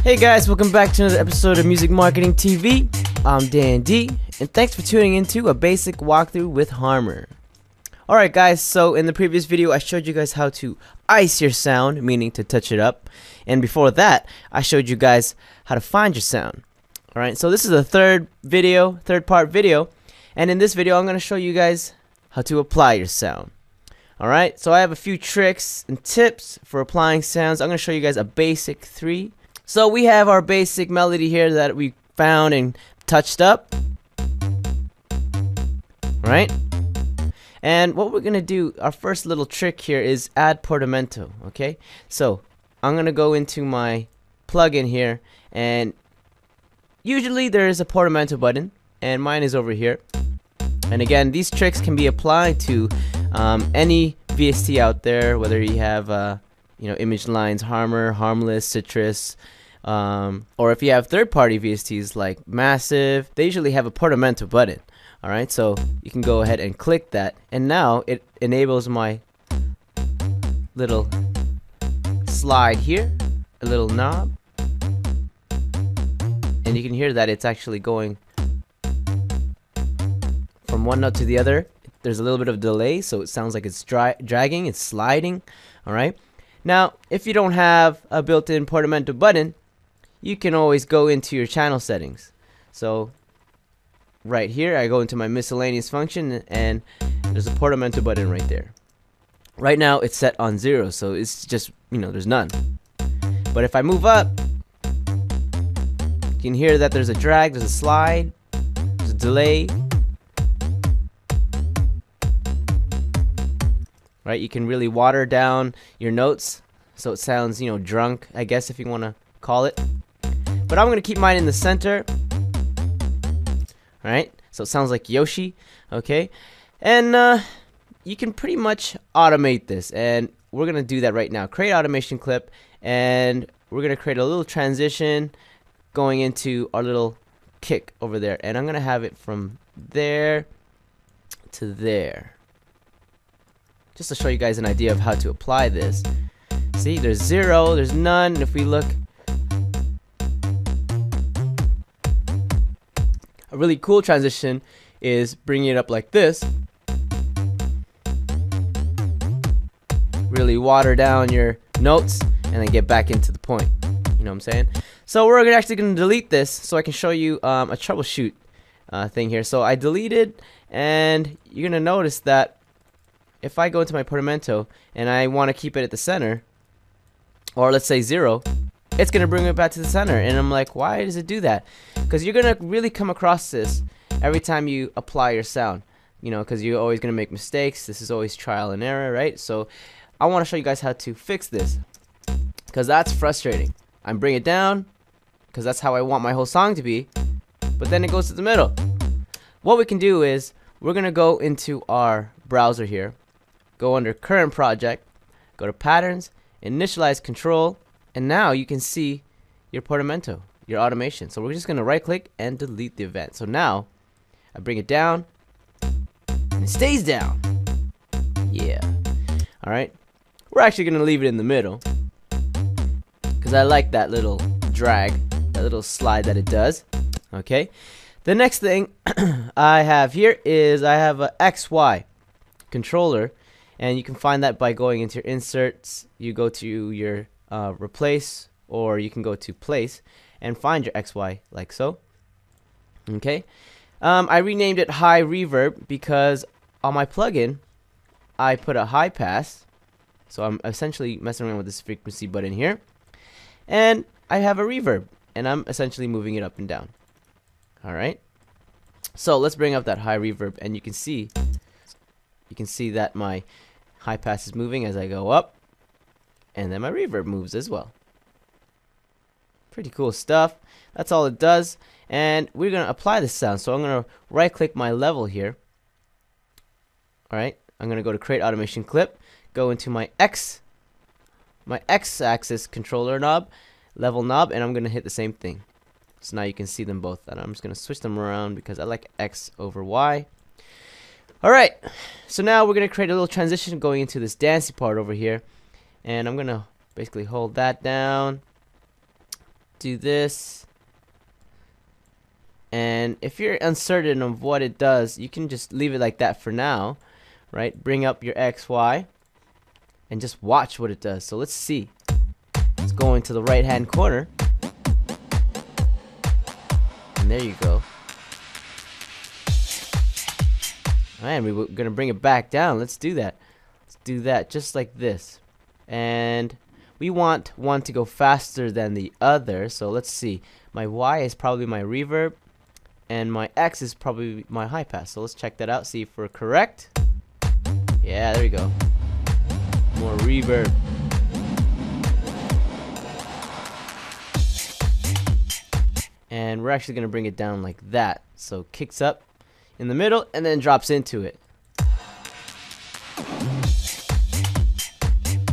Hey guys, welcome back to another episode of Music Marketing TV. I'm Dan D, and thanks for tuning into a basic walkthrough with Harmor. Alright guys, so in the previous video I showed you guys how to ice your sound, meaning to touch it up. And before that, I showed you guys how to find your sound. Alright, so this is the third part video. And in this video, I'm going to show you guys how to apply your sound. Alright, so I have a few tricks and tips for applying sounds. I'm going to show you guys a basic 3. So we have our basic melody here that we found and touched up. Right? And what we're going to do, our first little trick here is add portamento. Okay? So I'm going to go into my plugin here, and usually there is a portamento button, and mine is over here. And again, these tricks can be applied to any VST out there, whether you have Image Lines, Harmor, Harmless, Citrus, or if you have third-party VSTs like Massive, they usually have a portamento button. Alright, so you can go ahead and click that, and now it enables my little slide here, a little knob, and you can hear that it's actually going from one note to the other. There's a little bit of delay, so it sounds like it's dragging, it's sliding. Alright, now if you don't have a built-in portamento button, you can always go into your channel settings. So right here I go into my miscellaneous function, and there's a portamento button right there. Right now it's set on 0, so it's just, there's none. But if I move up, you can hear that there's a drag, there's a slide, there's a delay. Right, you can really water down your notes so it sounds, drunk, I guess, if you want to call it. But I'm going to keep mine in the center. Alright, so it sounds like Yoshi. Okay, and you can pretty much automate this, and we're going to do that right now. Create automation clip, and we're going to create a little transition going into our little kick over there. And I'm going to have it from there to there, just to show you guys an idea of how to apply this. See, there's 0, there's none, and if we look, a really cool transition is bringing it up like this. Really water down your notes and then get back into the point. You know what I'm saying? So we're actually going to delete this so I can show you a troubleshoot thing here. So I deleted, and you're going to notice that if I go into my portamento and I want to keep it at the center, or let's say 0, it's going to bring it back to the center. And I'm like, why does it do that? Because you're going to really come across this every time you apply your sound. Because you're always going to make mistakes. This is always trial and error, right? So I want to show you guys how to fix this, because that's frustrating. I bring it down because that's how I want my whole song to be, but then it goes to the middle. What we can do is we're going to go into our browser here, go under current project, go to patterns, initialize control, and now you can see your portamento, your automation. So we're just going to right click and delete the event. So now I bring it down and it stays down. Yeah. Alright, we're actually going to leave it in the middle because I like that little drag, that little slide that it does. Okay, the next thing I have here is I have a XY controller, and you can find that by going into your inserts. You go to your replace, or you can go to place and find your XY like so. Okay, I renamed it high reverb because on my plugin I put a high pass, so I'm essentially messing around with this frequency button here, and I have a reverb, and I'm essentially moving it up and down. Alright, so let's bring up that high reverb, and you can see that my high pass is moving as I go up, and then my reverb moves as well. Pretty cool stuff. That's all it does, and we're going to apply this sound. So I'm going to right click my level here. Alright, I'm going to go to create automation clip, go into my X axis controller knob, level knob, and I'm going to hit the same thing. So now you can see them both, and I'm just going to switch them around because I like X over Y. Alright, so now we're going to create a little transition going into this dancey part over here, and I'm going to basically hold that down, do this. And if you're uncertain of what it does, you can just leave it like that for now, right? Bring up your X, Y, and just watch what it does. So let's see. Let's go into the right hand corner. And there you go. And we're gonna bring it back down. Let's do that. Let's do that just like this. And we want one to go faster than the other. So let's see. My Y is probably my reverb, and my X is probably my high pass. So let's check that out, see if we're correct. Yeah, there we go. More reverb. And we're actually gonna bring it down like that. So kicks up in the middle and then drops into it.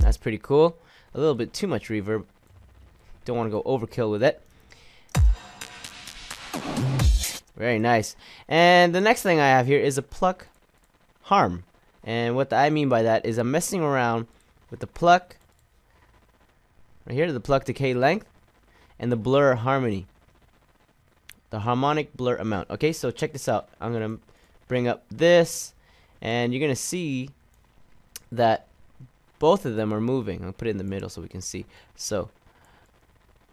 That's pretty cool. A little bit too much reverb. Don't want to go overkill with it. Very nice. And the next thing I have here is a pluck harm. And what I mean by that is I'm messing around with the pluck right here, the pluck decay length, and the blur harmony, the harmonic blur amount. Okay, so check this out. I'm gonna bring up this, and you're gonna see that both of them are moving. I'll put it in the middle so we can see. So,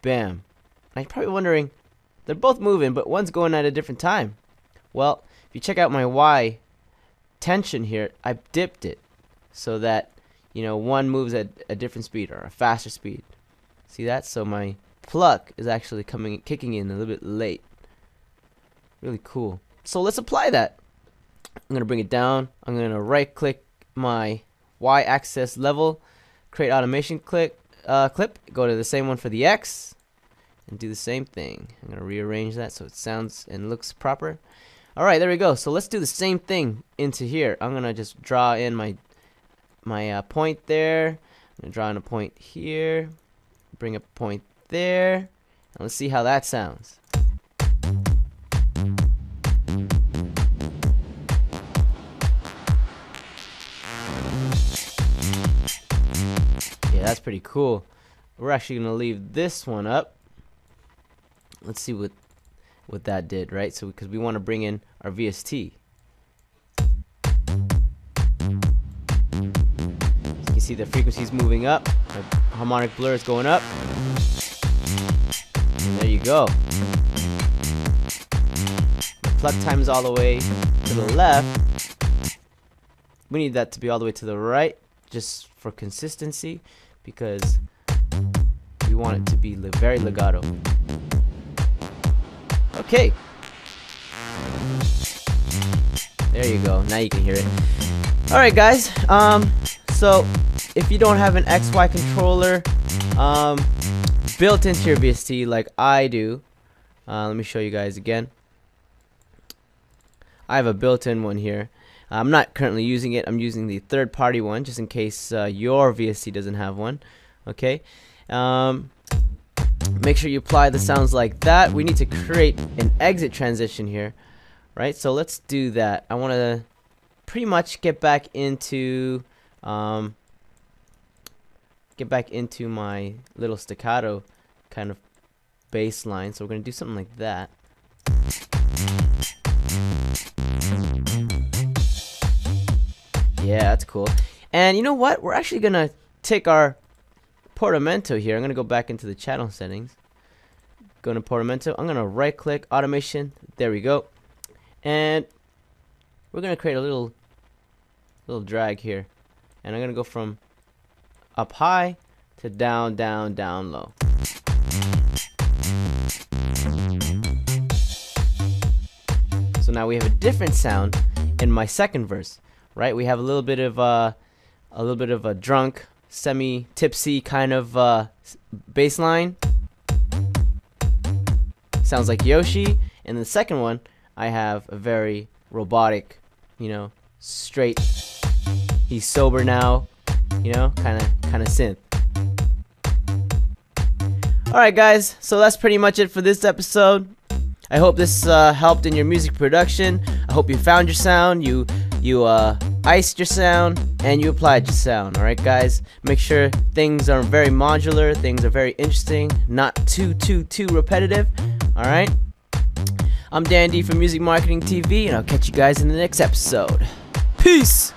bam. Now you're probably wondering, they're both moving, but one's going at a different time. Well, if you check out my Y tension here, I dipped it so that, you know, one moves at a different speed or a faster speed. See that? So my pluck is actually kicking in a little bit late. Really cool. So let's apply that. I'm gonna bring it down. I'm gonna right click my Y axis level, create automation clip, go to the same one for the X, and do the same thing. I'm gonna rearrange that so it sounds and looks proper. Alright, there we go. So let's do the same thing into here. I'm gonna just draw in my point there. I'm gonna draw in a point here, bring a point there, and let's see how that sounds. Yeah, that's pretty cool. We're actually gonna leave this one up. Let's see what that did, right? So because we want to bring in our VST. You can see the frequency's moving up. The harmonic blur is going up. And there you go. The pluck time is all the way to the left. We need that to be all the way to the right, just for consistency, because we want it to be very legato. Okay. There you go. Now you can hear it. Alright guys, so if you don't have an XY controller built into your VST like I do, let me show you guys again. I have a built-in one here. I'm not currently using it. I'm using the third-party one just in case your VST doesn't have one. Okay. Make sure you apply the sounds like that. We need to create an exit transition here, right? So let's do that. I want to pretty much get back into my little staccato kind of bass line. So we're gonna do something like that. Yeah, that's cool. And you know what? We're actually gonna take our portamento here. I'm gonna go back into the channel settings, go to portamento. I'm gonna right click automation. There we go. And we're gonna create a little drag here, and I'm gonna go from up high to down, down, down low. So now we have a different sound in my second verse, right? We have a little bit of a drunk, semi-tipsy kind of bass line. Sounds like Yoshi. And the second one, I have a very robotic, you know, straight, he's sober now, you know, kind of synth. Alright guys, so that's pretty much it for this episode. I hope this helped in your music production. I hope you found your sound, you iced your sound and you applied your sound. Alright guys, make sure things are very modular, things are very interesting, not too repetitive. Alright, I'm Dan D from Music Marketing TV, and I'll catch you guys in the next episode. Peace!